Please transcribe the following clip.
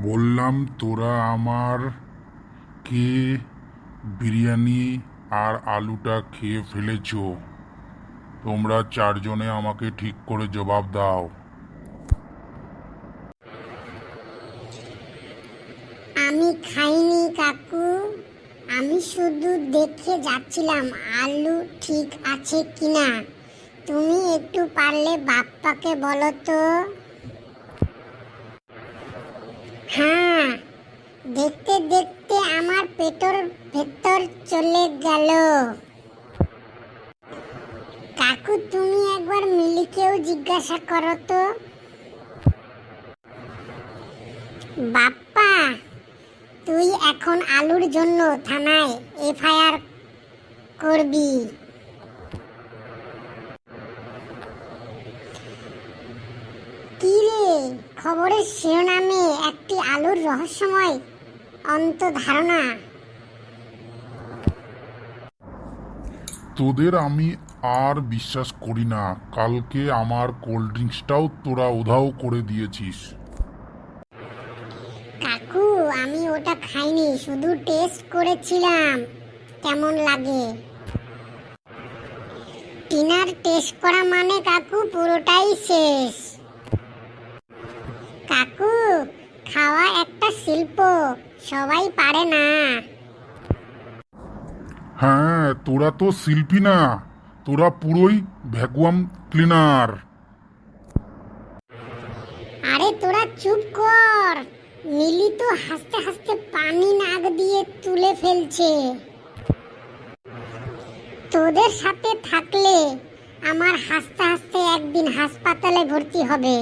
বললাম তোরা আমার কে বিরিয়ানি আর আলুটা খেয়ে ফেলেছো। তোমরা চারজনে আমাকে ঠিক করে জবাব দাও। আমি খাইনি কাকু। আমি শুধু দেখে যাচ্ছিলাম আলু ঠিক আছে কিনা। তুমি একটু পারলে বাপ্পাকে বলো তো। হ্যাঁ, দেখতে দেখতে আমার পেটের ভেতর চলে গেল। কাকু তুমি একবার মিলিকেও জিজ্ঞাসা করো তো। বাপ্পা, তুই এখন আলুর জন্য থানায় এফআইআর করবি। কি রে, খবরের শিরোনামে একটি আলুর রহস্যময় অন্তর্ধারণা। তোদের আমি আর বিশ্বাস করি না। কালকে আমার কোল্ড ড্রিঙ্কসটাও তোরা উধাও করে দিয়েছিস। কাকু আমি ওটা খাইনি, শুধু টেস্ট করেছিলাম কেমন লাগে। টিনার টেস্ট করা মানে কাকু পুরোটাই শেষ। কাকু, খাওয়া একটা শিল্প, সবাই পারে না। হ্যাঁ, তোরা তো শিল্পী না, তোরা পুরোই ভ্যাকুয়াম ক্লিনার। আরে তোরা চুপ কর। মিলি তো হাসতে হাসতে পানি নাক দিয়ে তুলে ফেলছে। তোদের সাথে থাকলে আমার হাসতে হাসতে একদিন হাসপাতালে ভর্তি হবে।